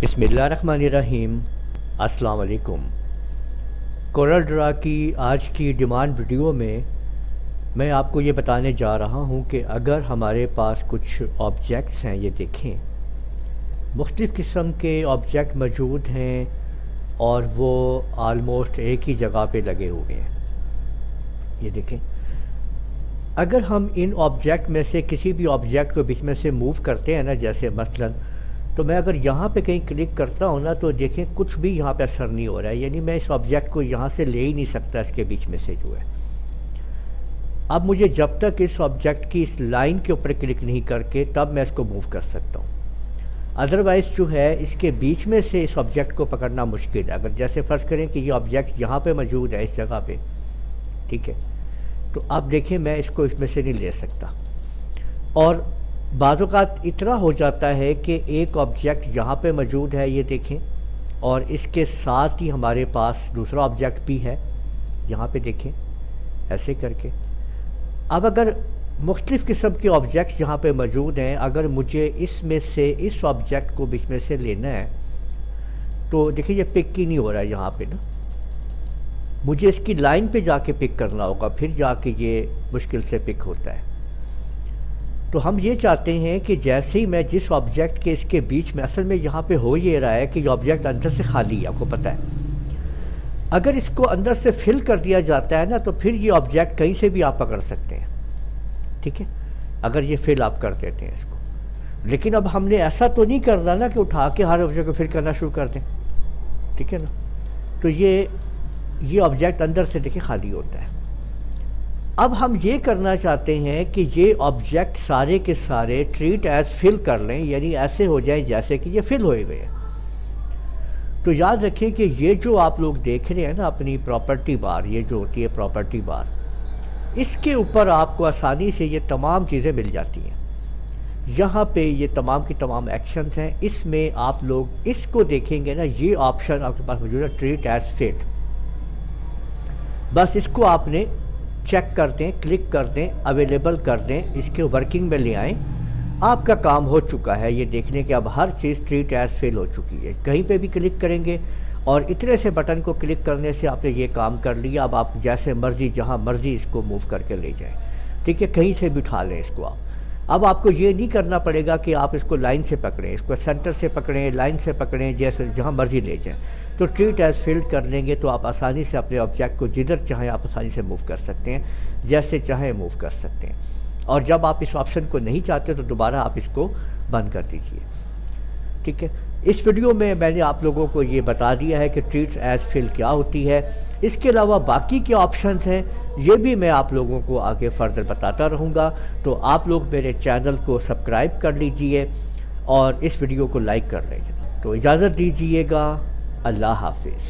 بسم اللہ الرحمن الرحیم۔ السلام علیکم۔ کورل ڈرا کی آج کی ڈیمانڈ ویڈیو میں آپ کو یہ بتانے جا رہا ہوں کہ اگر ہمارے پاس کچھ آبجیکٹس ہیں، یہ دیکھیں مختلف قسم کے آبجیکٹ موجود ہیں اور وہ آلموسٹ ایک ہی جگہ پہ لگے ہوئے ہیں۔ یہ دیکھیں، اگر ہم ان آبجیکٹ میں سے کسی بھی آبجیکٹ کو بیچ میں سے موو کرتے ہیں نا، جیسے مثلاً تو میں اگر یہاں پہ کہیں کلک کرتا ہوں نا، تو دیکھیں کچھ بھی یہاں پہ اثر نہیں ہو رہا ہے، یعنی میں اس آبجیکٹ کو یہاں سے لے ہی نہیں سکتا اس کے بیچ میں سے جو ہے۔ اب مجھے جب تک اس آبجیکٹ کی اس لائن کے اوپر کلک نہیں کر کے تب میں اس کو موو کر سکتا ہوں، ادروائز جو ہے اس کے بیچ میں سے اس آبجیکٹ کو پکڑنا مشکل ہے۔ اگر جیسے فرض کریں کہ یہ آبجیکٹ یہاں پہ موجود ہے اس جگہ پہ، ٹھیک ہے، تو اب دیکھیں میں اس کو اس میں سے نہیں لے سکتا، اور بعض اوقات اتنا ہو جاتا ہے کہ ایک آبجیکٹ یہاں پہ موجود ہے، یہ دیکھیں، اور اس کے ساتھ ہی ہمارے پاس دوسرا آبجیکٹ بھی ہے، یہاں پہ دیکھیں ایسے کر کے۔ اب اگر مختلف قسم کے آبجیکٹس یہاں پہ موجود ہیں، اگر مجھے اس میں سے اس آبجیکٹ کو بیچ میں سے لینا ہے تو دیکھیں یہ پک ہی نہیں ہو رہا ہے یہاں پہ نا، مجھے اس کی لائن پہ جا کے پک کرنا ہوگا، پھر جا کے یہ مشکل سے پک ہوتا ہے۔ تو ہم یہ چاہتے ہیں کہ جیسے ہی میں جس آبجیکٹ کے اس کے بیچ میں، اصل میں یہاں پہ ہو یہ رہا ہے کہ یہ آبجیکٹ اندر سے خالی ہے، آپ کو پتہ ہے، اگر اس کو اندر سے فل کر دیا جاتا ہے نا تو پھر یہ آبجیکٹ کہیں سے بھی آپ پکڑ سکتے ہیں، ٹھیک ہے، اگر یہ فل آپ کر دیتے ہیں اس کو۔ لیکن اب ہم نے ایسا تو نہیں کرنا نا کہ اٹھا کے ہر آبجیکٹ کو فل کرنا شروع کر دیں، ٹھیک ہے نا، تو یہ آبجیکٹ اندر سے دیکھیں خالی ہوتا ہے۔ اب ہم یہ کرنا چاہتے ہیں کہ یہ آبجیکٹ سارے کے سارے ٹریٹ ایز فل کر لیں، یعنی ایسے ہو جائیں جیسے کہ یہ فل ہوئے ہوئے ہیں۔ تو یاد رکھیں کہ یہ جو آپ لوگ دیکھ رہے ہیں نا اپنی پراپرٹی بار، یہ جو ہوتی ہے پراپرٹی بار، اس کے اوپر آپ کو آسانی سے یہ تمام چیزیں مل جاتی ہیں۔ یہاں پہ یہ تمام کی تمام ایکشنز ہیں، اس میں آپ لوگ اس کو دیکھیں گے نا، یہ آپشن آپ کے پاس موجود ہے ٹریٹ ایز فل، بس اس کو آپ نے چیک کر دیں، کلک کر دیں، اویلیبل کر دیں، اس کے ورکنگ میں لے آئیں، آپ کا کام ہو چکا ہے۔ یہ دیکھنے کہ اب ہر چیز ٹریٹ ایز فل ہو چکی ہے، کہیں پہ بھی کلک کریں گے اور اتنے سے بٹن کو کلک کرنے سے آپ نے یہ کام کر لیا۔ اب آپ جیسے مرضی جہاں مرضی اس کو موو کر کے لے جائیں، ٹھیک ہے، کہیں سے بھی اٹھا لیں اس کو آپ۔ اب آپ کو یہ نہیں کرنا پڑے گا کہ آپ اس کو لائن سے پکڑیں، اس کو سینٹر سے پکڑیں، لائن سے پکڑیں، جیسے جہاں مرضی لے جائیں۔ تو ٹریٹ ایز فل کر لیں گے تو آپ آسانی سے اپنے آبجیکٹ کو جدھر چاہیں آپ آسانی سے موو کر سکتے ہیں، جیسے چاہیں موو کر سکتے ہیں، اور جب آپ اس آپشن کو نہیں چاہتے تو دوبارہ آپ اس کو بند کر دیجئے، ٹھیک ہے۔ اس ویڈیو میں نے آپ لوگوں کو یہ بتا دیا ہے کہ ٹریٹ ایز فل کیا ہوتی ہے۔ اس کے علاوہ باقی کے آپشنز ہیں، یہ بھی میں آپ لوگوں کو آگے فردر بتاتا رہوں گا۔ تو آپ لوگ میرے چینل کو سبسکرائب کر لیجئے اور اس ویڈیو کو لائک کر لیجئے۔ تو اجازت دیجئے گا، اللہ حافظ۔